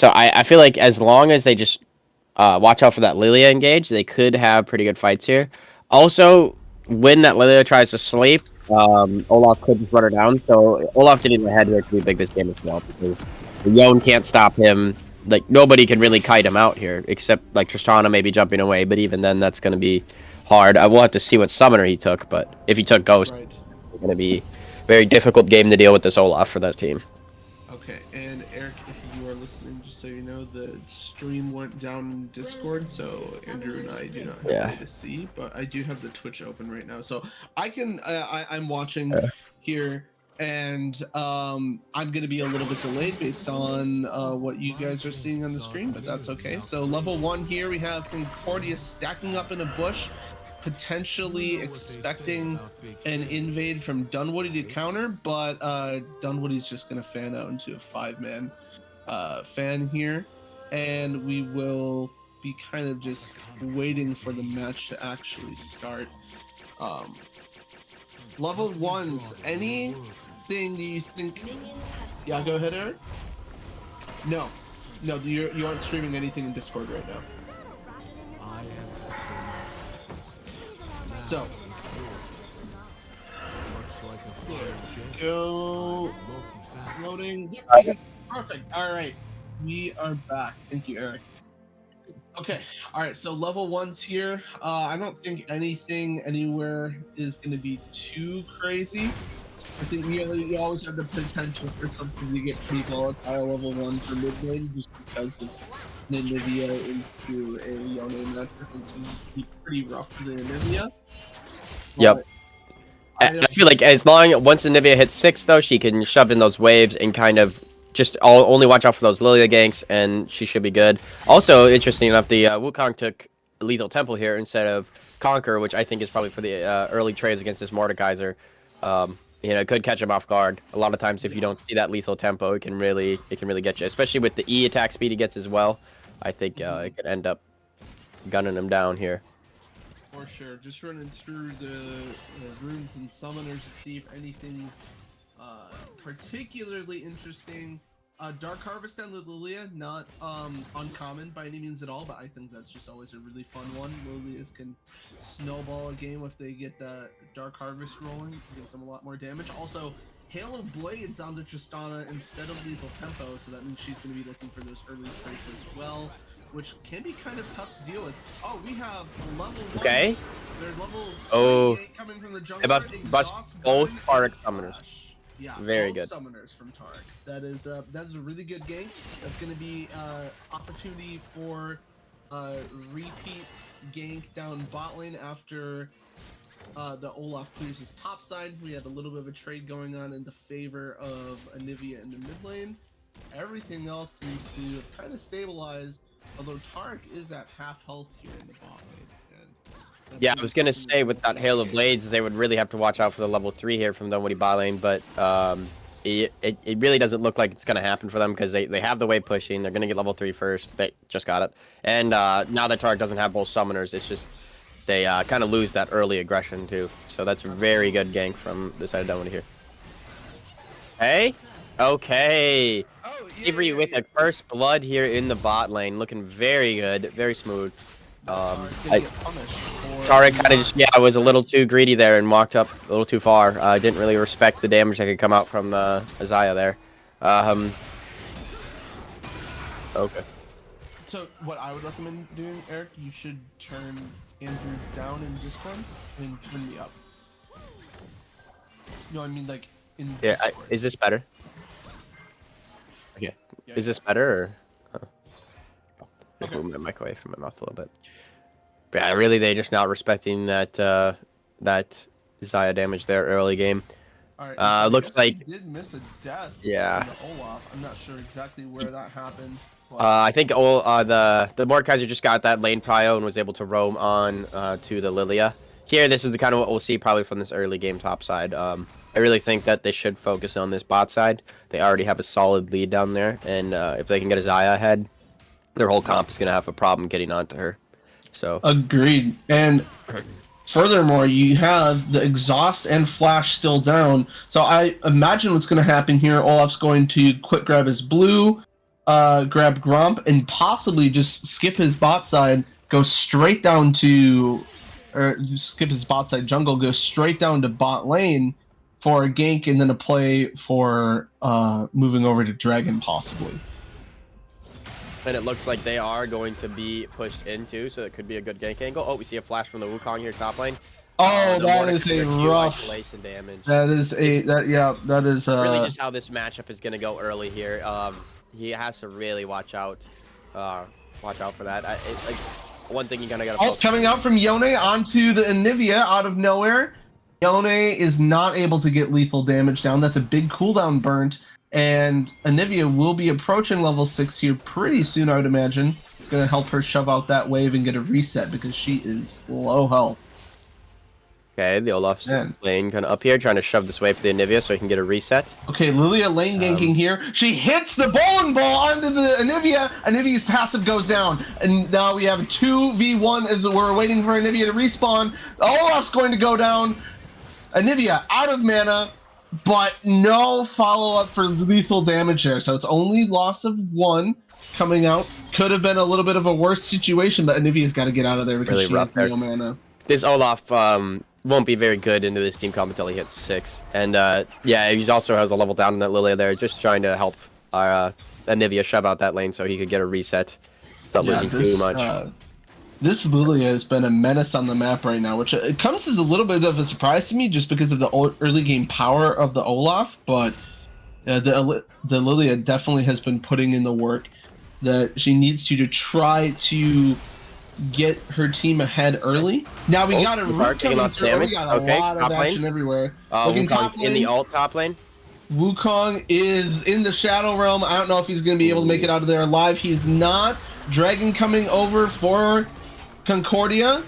So I feel like as long as they just watch out for that Lilia engage, they could have pretty good fights here. Also, when that Lilia tries to sleep, Olaf could just run her down. So Olaf getting ahead here could be big this game as well because the Yone can't stop him. Like nobody can really kite him out here except like Tristana maybe jumping away, but even then that's going to be hard. I will have to see what summoner he took, but if he took Ghost, Right. it's going to be a very difficult game to deal with this Olaf for that team. Okay, and Eric, if you are listening, just so you know, the stream went down in Discord, so Andrew and I do not have a way to see, but I do have the Twitch open right now, so I can. I'm watching here, and I'm gonna be a little bit delayed based on what you guys are seeing on the screen, but that's okay. So level 1 here, we have Concordia stacking up in a bush, potentially expecting an invade from Dunwoody to counter, but Dunwoody's just going to fan out into a 5-man fan here, and we will be kind of just waiting for the match to actually start. Level 1s, anything you think... Yeah, go ahead, Eric. No, you aren't streaming anything in Discord right now. So, go loading. Perfect. All right, we are back. Thank you, Eric. Okay. All right. So level 1's here. I don't think anything anywhere is going to be too crazy. I think you always have the potential for something to get pretty volatile level 1 for mid lane just because of Nivea into a Yone match. I think it can be pretty rough for the Nivea. Yep. I feel like once the Nivea hits 6 though, she can shove in those waves and kind of just only watch out for those Lilia ganks, and she should be good. Also, interesting enough, the Wukong took Lethal Temple here instead of Conquer, which I think is probably for the early trades against this Mordekaiser. It could catch him off guard. A lot of times, if you don't see that lethal tempo, it can really get you, especially with the E attack speed he gets as well. I think it could end up gunning him down here. For sure. Just running through the runes and summoners to see if anything's particularly interesting. Dark Harvest and the Lilia, not uncommon by any means at all, but I think that's just always a really fun one. Lilias can snowball a game if they get that Dark Harvest rolling. It gives them a lot more damage. Also, Hail of Blades onto Tristana instead of Lethal Tempo, so that means she's going to be looking for those early traits as well, which can be kind of tough to deal with. Oh, we have level 1. Okay. They're level 38 coming from the jungle. About both RX summoners. Yeah, very good summoners from Tarek. That's a really good gank. That's going to be opportunity for repeat gank down bot lane after the Olaf clears his top side. We had a little bit of a trade going on in the favor of Anivia in the mid lane. Everything else seems to have kind of stabilized, although Tarek is at half health here in the bot lane. Yeah, I was going to say with that Hail of Blades, they would really have to watch out for the level 3 here from Dunwoody bot lane, but it really doesn't look like it's going to happen for them because they have the wave pushing. They're going to get level 3 first. They just got it. And now that Tarek doesn't have both summoners, it's just they kind of lose that early aggression too. So that's a very good gank from this side of Dunwoody here. Hey? Okay. Avery with a first blood here in the bot lane. Looking very good. Very smooth. Tarek kind of just, I was a little too greedy there and walked up a little too far. I didn't really respect the damage that could come out from Isaiah there. Okay. So what I would recommend doing, Eric, you should turn Andrew down in Discord and turn me up. No, I mean like in Discord. Is this better? Okay. Yeah, is this better or? Okay. Move my mic away from my mouth a little bit. But yeah, really, they're just not respecting that that Isaiah damage there early game. All right, looks like he did miss a death. Yeah. In the Olaf. I'm not sure exactly where that happened. I think the Mordekaiser just got that lane prio and was able to roam on to the Lilia. Here, this is the kind of what we'll see probably from this early game top side. I really think that they should focus on this bot side. They already have a solid lead down there, and if they can get Isaiah ahead, their whole comp is going to have a problem getting onto her. So agreed. And furthermore, you have the exhaust and flash still down. So I imagine what's going to happen here. Olaf's going to quick grab his blue, grab Grump and possibly just skip his bot side, go straight down to, or skip his bot side jungle, go straight down to bot lane for a gank and then a play for moving over to Dragon possibly. And it looks like they are going to be pushed into, so it could be a good gank angle. Oh, we see a flash from the Wukong here top lane. Oh, that is a rough isolation damage. That is that is really just how this matchup is gonna go early here. He has to really watch out for that. Like one thing you gotta coming out from Yone onto the Anivia out of nowhere. Yone is not able to get lethal damage down. That's a big cooldown burnt, and Anivia will be approaching level 6 here pretty soon, I would imagine. It's gonna help her shove out that wave and get a reset because she is low health. Okay, the Olaf's lane kind of up here, trying to shove this wave for the Anivia so he can get a reset. Okay, Lilia lane ganking here. She hits the bowling ball onto the Anivia. Anivia's passive goes down. And now we have 2v1 as we're waiting for Anivia to respawn. Olaf's going to go down. Anivia out of mana, but no follow-up for lethal damage there. So it's only loss of 1 coming out. Could have been a little bit of a worse situation, but Anivia's got to get out of there because really she has no mana. This Olaf won't be very good into this team comp until he hits 6. And yeah, he also has a level down in that Lilia there, just trying to help our Anivia shove out that lane so he could get a reset. Stop losing too much. This Lilia has been a menace on the map right now, which it comes as a little bit of a surprise to me just because of the early game power of the Olaf, but the Lilia definitely has been putting in the work that she needs to try to get her team ahead early. Now we got a root coming through. We got a lot of action everywhere. Wukong's in the alt top lane. Wukong is in the Shadow Realm. I don't know if he's going to be able to make it out of there alive. He's not. Dragon coming over for Concordia.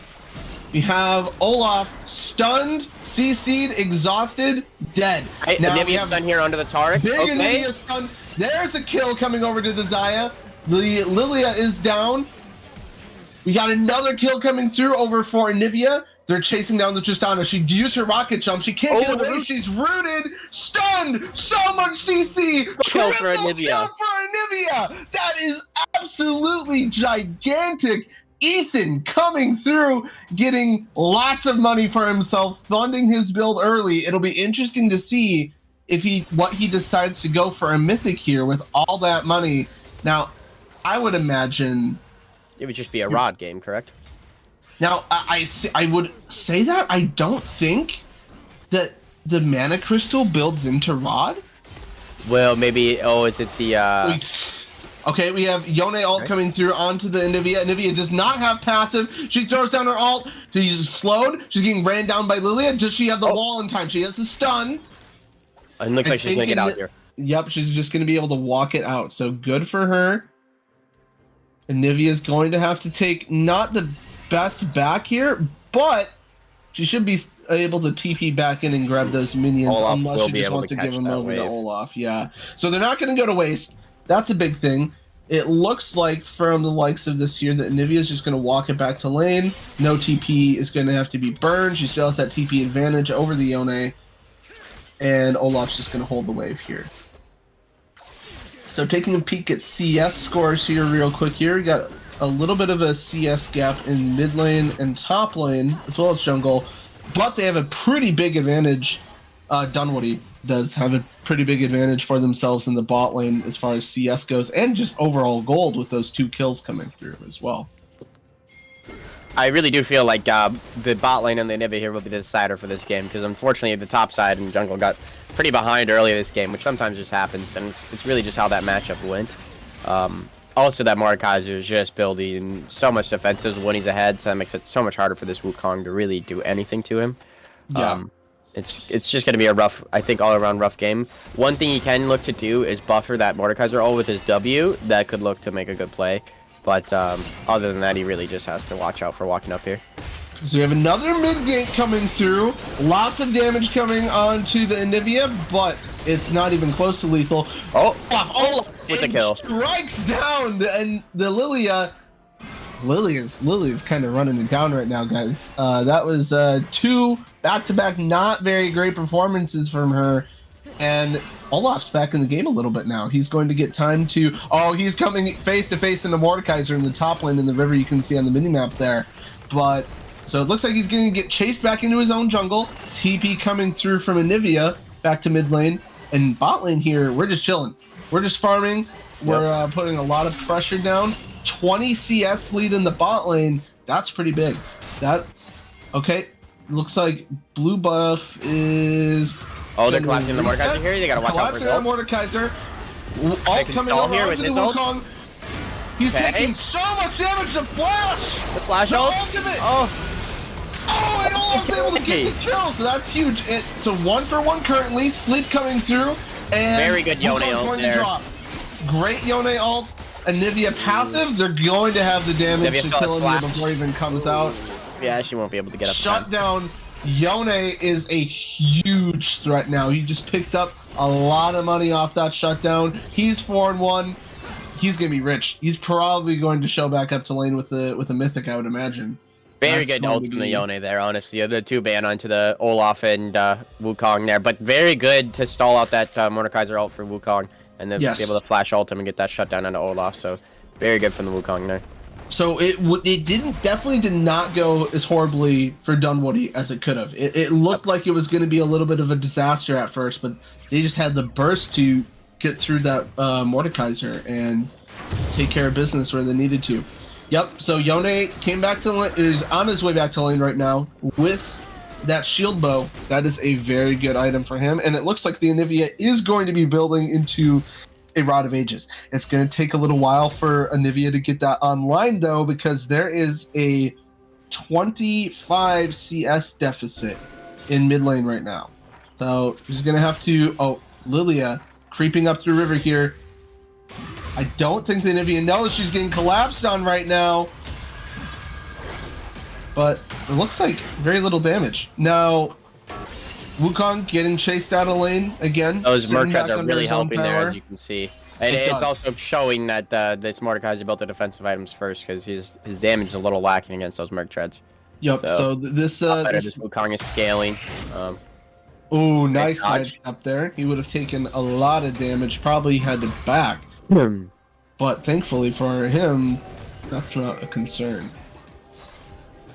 We have Olaf stunned, CC'd, exhausted, dead. Now we have done here under the Taric. Big Anivia stunned. There's a kill coming over to the Xayah. The Lilia is down. We got another kill coming through over for Anivia. They're chasing down the Tristana. She used her rocket jump. She can't get away. She's rooted, stunned. So much CC. Kill for Anivia. Kill for Anivia. That is absolutely gigantic. Ethan coming through, getting lots of money for himself, funding his build early. It'll be interesting to see if what he decides to go for a mythic here with all that money. Now, I would imagine it would just be a rod game, correct? Now, I would say that I don't think that the mana crystal builds into rod. Well, maybe. Oh, is it the? Okay, we have Yone ult coming through onto the Anivia. Anivia does not have passive. She throws down her ult. She's slowed. She's getting ran down by Lilia. Does she have the wall in time? She has the stun. It looks like she's gonna get out here. Yep, she's just gonna be able to walk it out. So good for her. Anivia is going to have to take not the best back here, but she should be able to TP back in and grab those minions unless she just wants to give them over to Olaf. Yeah. So they're not going to go to waste. That's a big thing. It looks like from the likes of this here that Anivia is just going to walk it back to lane. No TP is going to have to be burned. She still has that TP advantage over the Yone. And Olaf's just going to hold the wave here. So taking a peek at CS scores here real quick here. We got a little bit of a CS gap in mid lane and top lane, as well as jungle. But they have a pretty big advantage. Dunwoody does have a pretty big advantage for themselves in the bot lane as far as CS goes, and just overall gold with those 2 kills coming through as well. I really do feel like the bot lane and the Anivia here will be the decider for this game, because unfortunately the top side and jungle got pretty behind earlier this game, which sometimes just happens, and it's really just how that matchup went. Also, that Mordekaiser is just building so much defenses when he's ahead, so that makes it so much harder for this Wukong to really do anything to him. Yeah. It's just going to be a rough, I think, all-around rough game. One thing he can look to do is buffer that Mordekaiser ult with his W. That could look to make a good play. But other than that, he really just has to watch out for walking up here. So we have another mid gank coming through. Lots of damage coming onto the Anivia, but it's not even close to lethal. Oh, with the kill. Strikes down, and the Lilia. Lilia's kind of running it down right now, guys. That was 2 back-to-back not very great performances from her, and Olaf's back in the game a little bit now. He's going to get time to... Oh, he's coming face to face into Mordekaiser in the top lane in the river you can see on the minimap there. But, so it looks like he's going to get chased back into his own jungle. TP coming through from Anivia back to mid lane. And bot lane here, we're just chilling. We're just farming. We're putting a lot of pressure down. 20 CS lead in the bot lane. That's pretty big. Okay. Looks like blue buff is... Oh, they're collapsing the Mordekaiser here. They gotta watch out for his ult. Mordekaiser. Ult coming over here onto with the his ult. Wukong. He's taking so much damage to Flash. The Flash ult. Ultimate. Oh, and Olaf's able to get the kill, so that's huge. It's a 1-for-1 currently. Sleep coming through, and very good Yone ult there. Great Yone ult. Anivia passive. They're going to have the damage to kill him before he even comes out. Yeah, she won't be able to get up. Shut down. Yone is a huge threat now. He just picked up a lot of money off that shutdown. He's 4-1. He's gonna be rich. He's probably going to show back up to lane with a mythic, I would imagine. Very good ult from the Yone there, honestly. The two ban onto the Olaf and Wukong there, but very good to stall out that Mordekaiser ult for Wukong, and then be able to flash ult him and get that shutdown onto Olaf. So very good from the Wukong there. So it definitely did not go as horribly for Dunwoody as it could have. It looked like it was going to be a little bit of a disaster at first, but they just had the burst to get through that Mordekaiser and take care of business where they needed to. Yep. So Yone came back to lane, is on his way back to lane right now with that shield bow. That is a very good item for him, and it looks like the Anivia is going to be building into a Rod of Ages. It's going to take a little while for Anivia to get that online, though, because there is a 25 CS deficit in mid lane right now. So she's going to have to... Oh, Lilia creeping up through river here. I don't think the Anivia knows she's getting collapsed on right now. But it looks like very little damage. Now... Wukong getting chased out of lane again. Those Mordekaiser are really helping there, as you can see. And it's also showing that this Mordekaiser built the defensive items first, because his damage is a little lacking against those Merc Treads. Yep. So this Wukong is scaling. Oh, nice side up there. He would have taken a lot of damage. Probably had to back. But thankfully for him, that's not a concern.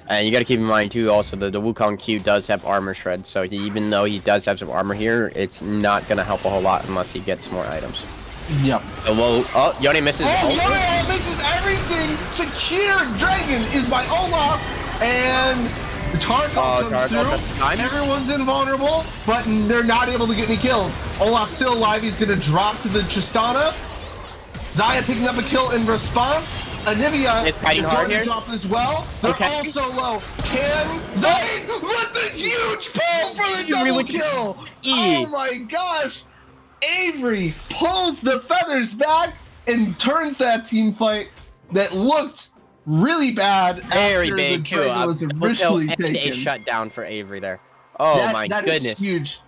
And you got to keep in mind too, also the Wukong Q does have armor shred, so even though he does have some armor here, it's not gonna help a whole lot unless he gets more items. Yep. So, well, oh, Yone misses. Yone misses everything. Secure Dragon is by Olaf, and the Tarkov comes through. Everyone's invulnerable, but they're not able to get any kills. Olaf's still alive. He's gonna drop to the Tristana. Zaya picking up a kill in response. Anivia is going to drop as well. They're also low. Can Zaya with the huge pull for the double kill? Oh my gosh! Avery pulls the feathers back and turns that team fight that looked really bad after the Dragon was originally taken. A shutdown for Avery there. Oh my goodness! That is huge.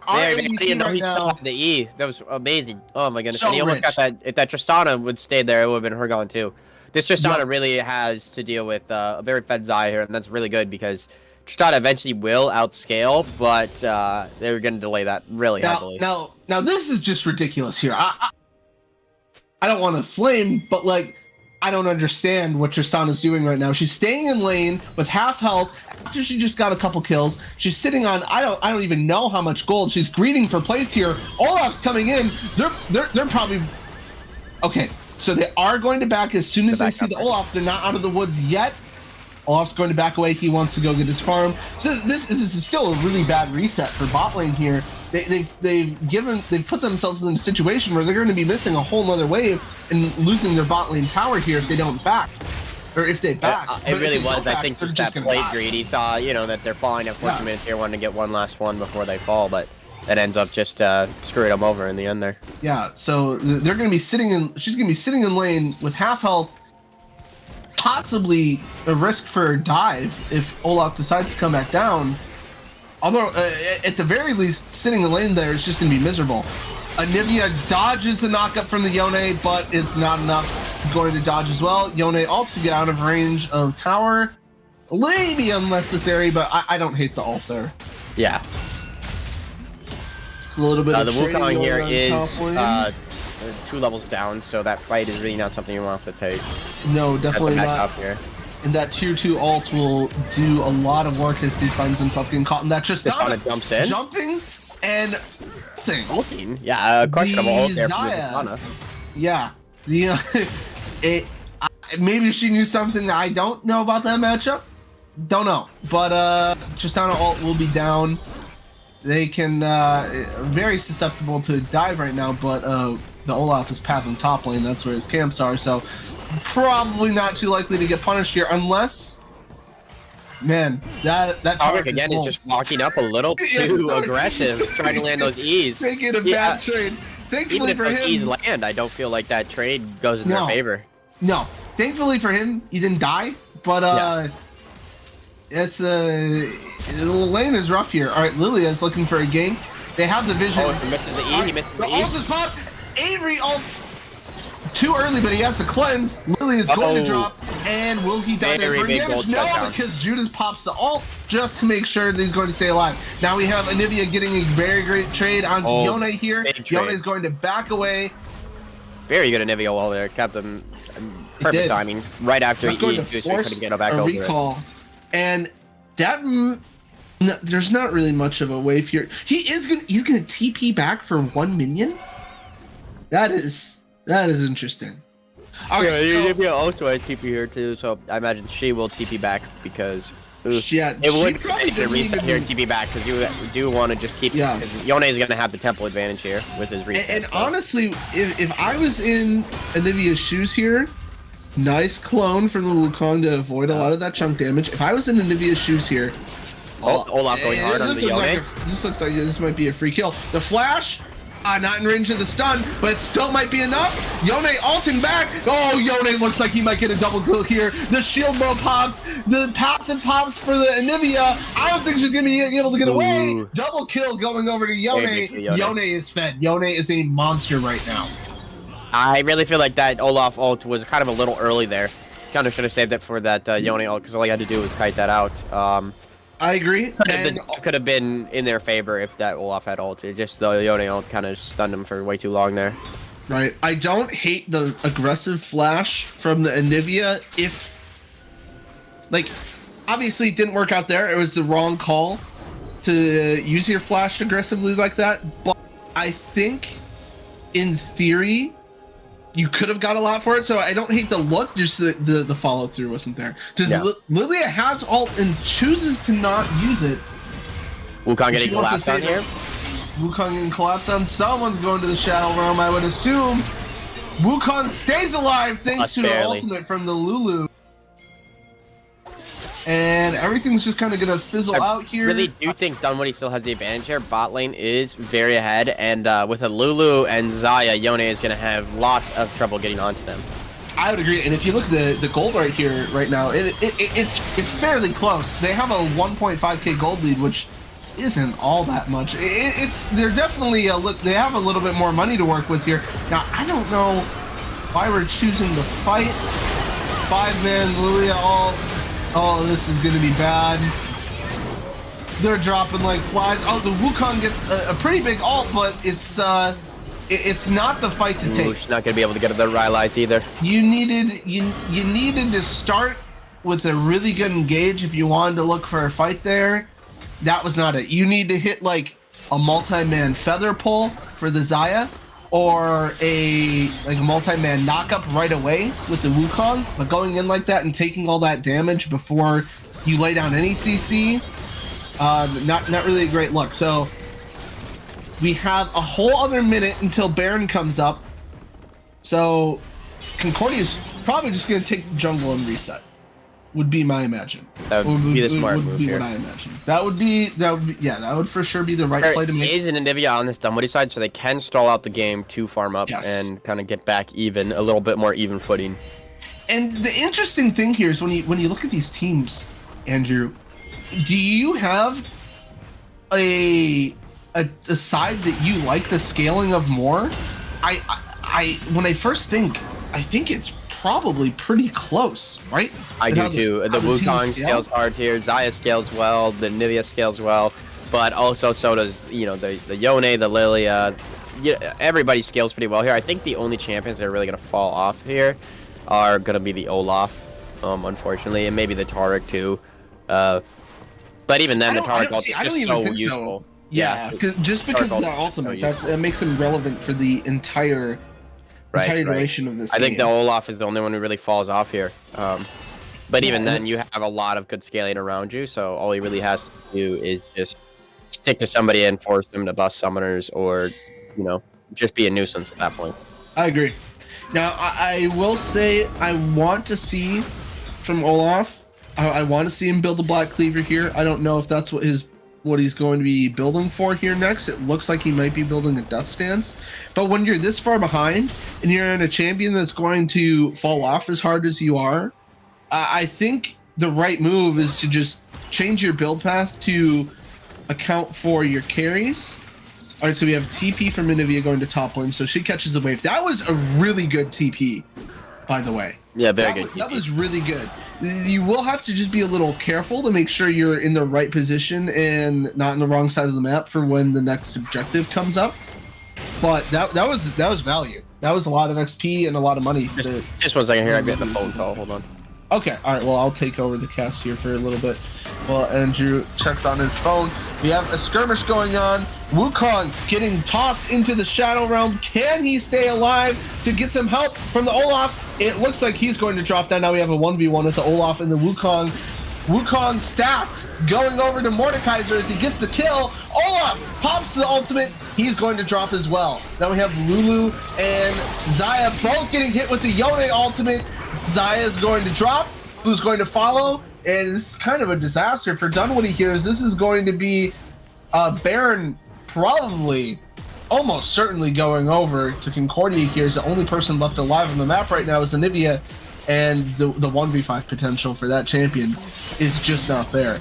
The E. That was amazing. Oh my goodness. And he almost got that. If that Tristana would stay there, it would have been her going too. This Tristana really has to deal with a very fed Zaya here, and that's really good because Tristana eventually will outscale, but they're going to delay that really heavily. Now this is just ridiculous here. I don't want to flame, but like, I don't understand what Tristana's doing right now. She's staying in lane with half health after she just got a couple kills. She's sitting on I don't even know how much gold. She's greeting for plates here. Olaf's coming in. They're probably okay. So they are going to back as soon as they see the Olaf. They're not out of the woods yet. Olaf's going to back away. He wants to go get his farm. So this is still a really bad reset for bot lane here. They've put themselves in a situation where they're going to be missing a whole nother wave and losing their bot lane tower here if they don't back, or if they back. It really was. I think just that plate greed. He saw, that they're falling at 14 minutes here, wanting to get one last one before they fall, but that ends up just screwing them over in the end there. Yeah. So they're going to be sitting in. She's going to be sitting in lane with half health. Possibly a risk for a dive if Olaf decides to come back down. Although, at the very least, sitting in lane there is just going to be miserable. Anivia dodges the knockup from the Yone, but it's not enough. He's going to dodge as well. Yone also get out of range of tower. Maybe unnecessary, but I don't hate the ult there. Yeah. A little bit of the trading Wukong going here on is top lane. 2 levels down, so that fight is really not something he wants to take. No, definitely not. Up here. And that tier 2 ult will do a lot of work if he finds himself getting caught in that Tristana. Jumps in. Jumping and ulting. Yeah, questionable ult there from Tristana. Yeah. Maybe she knew something that I don't know about that matchup. Don't know. But Tristana ult will be down. They can very susceptible to dive right now, but the Olaf is pathing top lane. That's where his camps are, so probably not too likely to get punished here, unless, man, that Tarek again is just walking up a little too aggressive, trying to land those E's. Making a bad trade. Thankfully Even for if those E's him, land, I don't feel like that trade goes in their favor. No, thankfully for him, he didn't die, but it's the lane is rough here. All right, Lilia is looking for a game. They have the vision. Oh, he misses the E. He misses the E. Ult is popped. Avery ults too early, but he has to cleanse. Lily is going to drop, and will he die there for damage? No, because Judas pops the ult just to make sure that he's going to stay alive. Now we have Anivia getting a very great trade onto Yone here. Yone is going to back away. Very good Anivia wall there. Kept him perfect timing. Right after he couldn't get back over it. And that there's not really much of a wave here. He's gonna TP back for 1 minion. That is interesting. Okay, yeah, so, also has TP here too, so I imagine she will TP back because it would be a reset here and TP back because you do want to just keep. Yeah, Yone is going to have the temple advantage here with his reset. And honestly, if I was in Anivia's shoes here, nice clone from the Wukong to avoid a lot of that chunk damage. If I was in Anivia's shoes here, Olaf going hard on the Yone. This looks like this might be a free kill. The flash. Not in range of the stun, but it still might be enough. Yone ulting back. Oh, Yone looks like he might get a double kill here. The shield bow pops. The passive pops for the Anivia. I don't think she's going to be able to get away. Double kill going over to Yone. Yone is fed. Yone is a monster right now. I really feel like that Olaf ult was kind of a little early there. Kind of should have saved it for that Yone ult because all he had to do was kite that out. I agree. Could have been in their favor if that Olaf had ult. Just the Yone ult kind of stunned him for way too long there. Right. I don't hate the aggressive flash from the Anivia obviously it didn't work out there. It was the wrong call to use your flash aggressively like that. But I think in theory, you could have got a lot for it, so I don't hate the look, just the follow-through wasn't there. Lilia has ult and chooses to not use it. Wukong getting collapsed on here? Wukong getting collapsed on. Someone's going to the Shadow Realm, I would assume. Wukong stays alive thanks to an ultimate from the Lulu. And everything's just kind of going to fizzle out here. I really do think Dunwoody still has the advantage here. Bot lane is very ahead, and with a Lulu and Xayah, Yone is going to have lots of trouble getting onto them. I would agree, and if you look at the gold right here, right now, it's fairly close. They have a 1.5k gold lead, which isn't all that much. They're definitely they have a little bit more money to work with here. Now, I don't know why we're choosing to fight. 5-man Lilia ult. Oh, this is going to be bad. They're dropping like flies. Oh, the Wukong gets a pretty big ult, but it's not the fight to take. She's not going to be able to get the Rylai's either. You needed to start with a really good engage if you wanted to look for a fight there. That was not it. You need to hit like a multi-man feather pull for the Xayah, or a multi-man knockup right away with the Wukong, but going in like that and taking all that damage before you lay down any CC, not really a great look. So we have a whole other minute until Baron comes up. So Concordia is probably just going to take the jungle and reset. Would be my imagine. That would be the smart move here. What I imagine. That would for sure be the right play to make. There is an Anivia on this Dunwoody side, so they can stall out the game to farm up and kind of get back even, a little bit more even footing. And the interesting thing here is when you look at these teams, Andrew, do you have a side that you like the scaling of more? I when I first think, I think it's probably pretty close, right? I do too. The Wukong scales hard here. Xayah scales well. The Anivia scales well. but also so does the Yone, the Lilia. Yeah, everybody scales pretty well here. I think the only champions that are really gonna fall off here are gonna be the Olaf, unfortunately, and maybe the Taric too. But even then, the Taric ult is just so useful. Yeah, just because of that ultimate, that makes him relevant for the entire duration of this game. I think the Olaf is the only one who really falls off here. But even then, you have a lot of good scaling around you, so all he really has to do is just stick to somebody and force them to bust summoners, or just be a nuisance at that point. I agree. Now, I will say I want to see from Olaf. I want to see him build a Black Cleaver here. I don't know if that's what he's going to be building for here next. It looks like he might be building a Death Stance. But when you're this far behind and you're in a champion that's going to fall off as hard as you are, I think the right move is to just change your build path to account for your carries. All right, so we have TP from Inivia going to top lane, so she catches the wave. That was a really good TP, by the way. Yeah, very good. That was really good. You will have to just be a little careful to make sure you're in the right position and not in the wrong side of the map for when the next objective comes up. But that was value. That was a lot of XP and a lot of money. Just 1 second here. I'm getting a phone call. Hold on. Okay, all right. Well, I'll take over the cast here for a little bit while Andrew checks on his phone. We have a skirmish going on. Wukong getting tossed into the Shadow Realm. Can he stay alive to get some help from the Olaf? It looks like he's going to drop down. Now we have a 1v1 with the Olaf and the Wukong. Wukong stats going over to Mordekaiser as he gets the kill. Olaf pops the ultimate. He's going to drop as well. Now we have Lulu and Xayah both getting hit with the Yone ultimate. Xayah is going to drop. Who's going to follow? And this is kind of a disaster for Dunwoody here, as this is going to be Baron probably, almost certainly going over to Concordia here. As the only person left alive on the map right now is Anivia, and the 1v5 potential for that champion is just not there.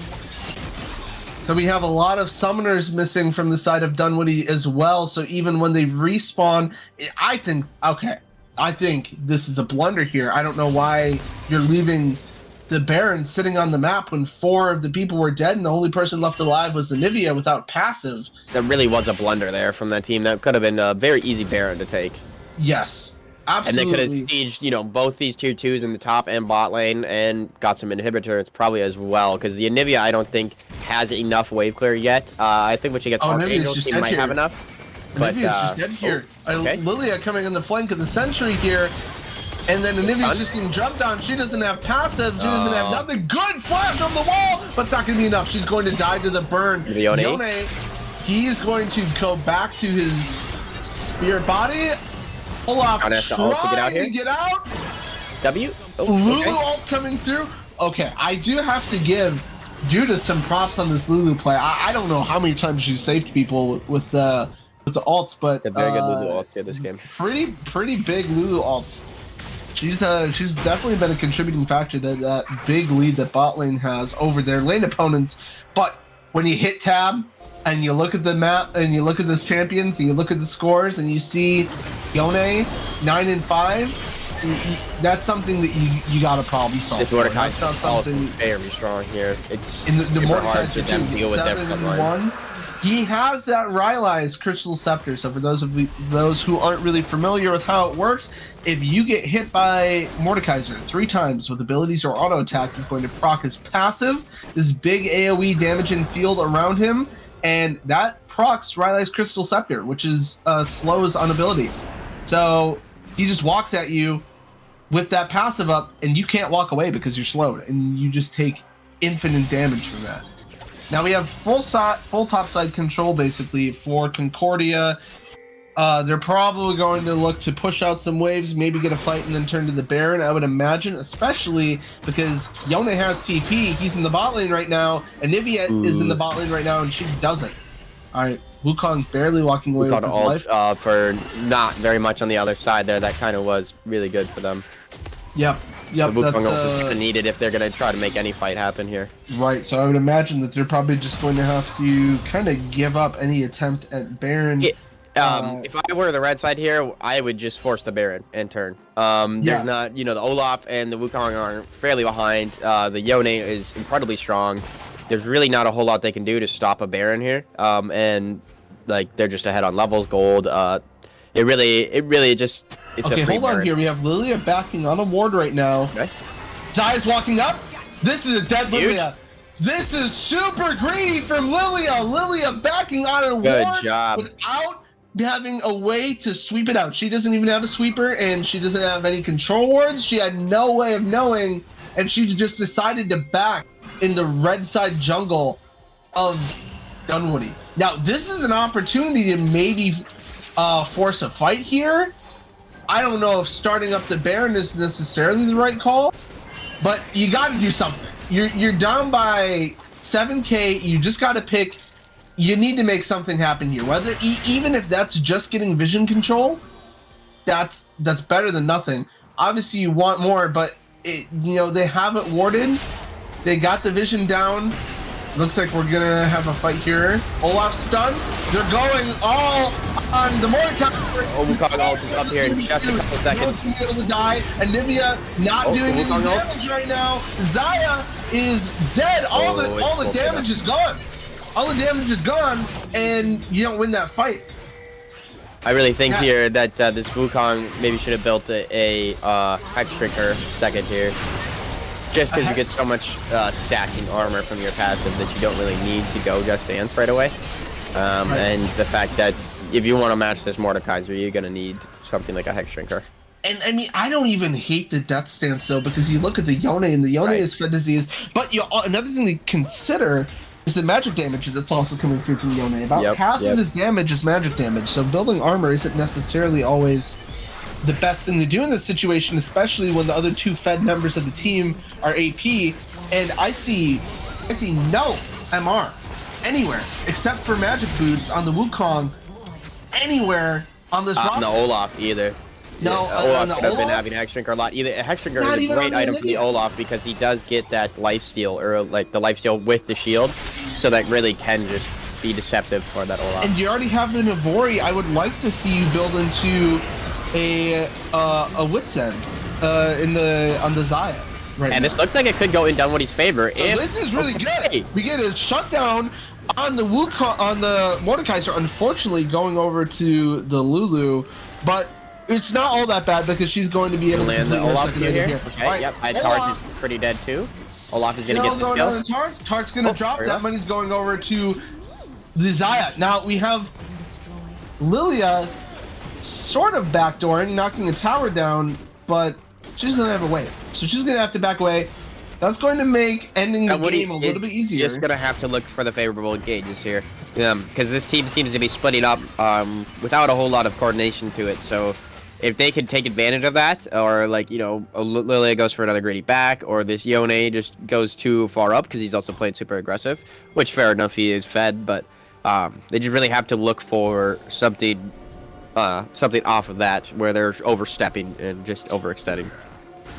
So we have a lot of summoners missing from the side of Dunwoody as well. So even when they respawn, I think this is a blunder here. I don't know why you're leaving the Baron sitting on the map when 4 of the people were dead and the only person left alive was Anivia without passive. That really was a blunder there from that team. That could have been a very easy Baron to take. Yes, absolutely. And they could have sieged, both these tier 2s in the top and bot lane and got some inhibitors probably as well, because the Anivia I don't think has enough wave clear yet. I think when she gets Archangel, she might have enough. But Anivia's just dead here. Okay. Lilia coming on the flank of the Sentry here. And then Anivia's just getting jumped on. She doesn't have passive. She doesn't have nothing. Good flash on the wall, but it's not going to be enough. She's going to die to the burn. Yone, he's going to go back to his spirit body. Olaf trying to get out. W? Oh, Lulu ult coming through. Okay, I do have to give Judith some props on this Lulu play. I don't know how many times she's saved people with the ults, but very good Lulu ult here this game. Pretty big Lulu ults. She's definitely been a contributing factor that big lead that bot lane has over their lane opponents. But when you hit tab and you look at the map and you look at this champions and you look at the scores and you see Yone 9 and 5, that's something that you got to problem solve. That's not something very strong here. It's in the Mordekaiser to deal with everyone. He has that Rylai's Crystal Scepter. So for those who aren't really familiar with how it works, if you get hit by Mordekaiser 3 times with abilities or auto attacks, it's going to proc his passive, this big AoE damage in field around him, and that procs Rylai's Crystal Scepter, which is slows on abilities. So he just walks at you with that passive up, and you can't walk away because you're slowed, and you just take infinite damage from that. Now we have full topside control basically for Concordia. They're probably going to look to push out some waves, maybe get a fight, and then turn to the Baron, I would imagine, especially because Yone has TP. He's in the bot lane right now, and Nivea is in the bot lane right now, and she doesn't. All right, Wukong barely walking away with his life. For not very much on the other side there. That kind of was really good for them. Yep. Yep, the Wukong ult is needed if they're going to try to make any fight happen here. Right, so I would imagine that they're probably just going to have to kind of give up any attempt at Baron. If I were the red side here, I would just force the Baron and turn. There's not, the Olaf and the Wukong are fairly behind. The Yone is incredibly strong. there's really not a whole lot they can do to stop a Baron here. And like they're just ahead on levels, gold. It really just it's okay, a free hold on Baron. here. We have Lilia backing on a ward right now. Okay. Zai's walking up. This is a dead Huge. Lilia. This is super greedy from Lilia. Lilia backing on a Good ward job. without having a way to sweep it out. She doesn't even have a sweeper, and she doesn't have any control wards. She had no way of knowing, and she just decided to back in the red side jungle of Dunwoody. Now, this is an opportunity to maybe force a fight here. I don't know if starting up the Baron is necessarily the right call, but you got to do something. You're down by 7K. You just got to pick. You need to make something happen here. Whether even if that's just getting vision control, that's better than nothing. Obviously, you want more, but they have it warded. They got the vision down. Looks like we're gonna have a fight here. Olaf's stunned. They're going all on the Mordecai. Wukong ult is up here in just a couple seconds. Gonna be able to die, and Nivea not doing any damage right now. Zaya is dead. All the damage is gone. All the damage is gone, and you don't win that fight. I really think here that this Wukong maybe should have built a Hex Drinker second here. Just because you get so much stacking armor from your passive that you don't really need to go Just Dance right away. And the fact that if you want to match this Mordekaiser, you're going to need something like a Hex Drinker. And I mean, I don't even hate the Death Stance though, because you look at the Yone, and the Yone is fed disease. But another thing to consider is the magic damage that's also coming through from Yone. About half of his damage is magic damage, so building armor isn't necessarily always the best thing to do in this situation, especially when the other two fed members of the team are AP. And I see no MR anywhere except for magic boots on the Wukong. Anywhere on this roster. No Olaf either. No, Olaf could have been having Hex Drinker a lot. Hex Drinker is a great item for the Olaf because he does get that lifesteal, or like the lifesteal with the shield, so that really can just be deceptive for that Olaf. And you already have the Navori. I would like to see you build into a Wit's End on the Zaya right now. This looks like it could go in Dunwoody's favor. So this is really good. We get a shutdown on the Wukong, on the Mordekaiser, unfortunately going over to the Lulu, but it's not all that bad because she's going to be able to land the Olaf here. Okay, right. Yep, Tark is pretty dead too. Olaf is going to get the kill. Tark's going to drop. That money's going over to the Zaya. Now we have Lilia sort of backdooring, knocking a tower down, but she doesn't have a way. So she's going to have to back away. That's going to make ending the game a little bit easier. Just going to have to look for the favorable engages here. Because this team seems to be splitting up without a whole lot of coordination to it. So if they can take advantage of that, or like, Lilia goes for another greedy back, or this Yone just goes too far up because he's also playing super aggressive, which fair enough, he is fed, but they just really have to look for something off of that where they're overstepping and just overextending.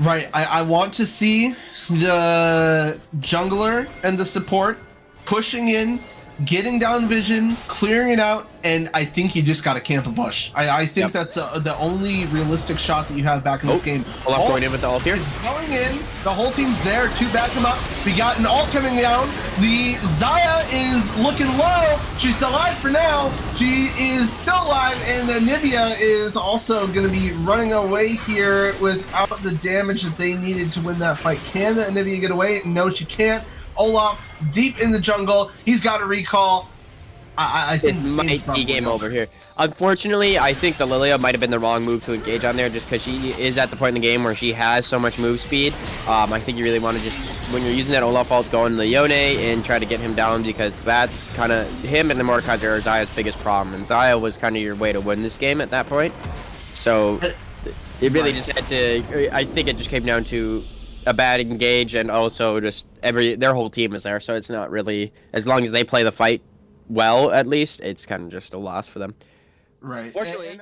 Right, I want to see the jungler and the support pushing in, getting down vision, clearing it out, and I think you just got to camp a bush. I think that's the only realistic shot that you have back in this game. Olaf going in with the ult here. Is going in. The whole team's there to back him up. We got an ult coming down. The Zaya is looking low. She's alive for now. She is still alive, and the Nivea is also going to be running away here without the damage that they needed to win that fight. Can the Nivea get away? No, she can't. Olaf deep in the jungle. He's got a recall. I think it might be game over here. Unfortunately, I think the Lilia might have been the wrong move to engage on there, just because she is at the point in the game where she has so much move speed. I think you really want to just, when you're using that Olaf ult, go into the Yone and try to get him down, because that's kind of him and the Mordekaiser are Zaya's biggest problem. And Zaya was kind of your way to win this game at that point. So it really just had to. I think it just came down to a bad engage, and also just their whole team is there, so it's not really, as long as they play the fight well, at least it's kind of just a loss for them. Right. Fortunately.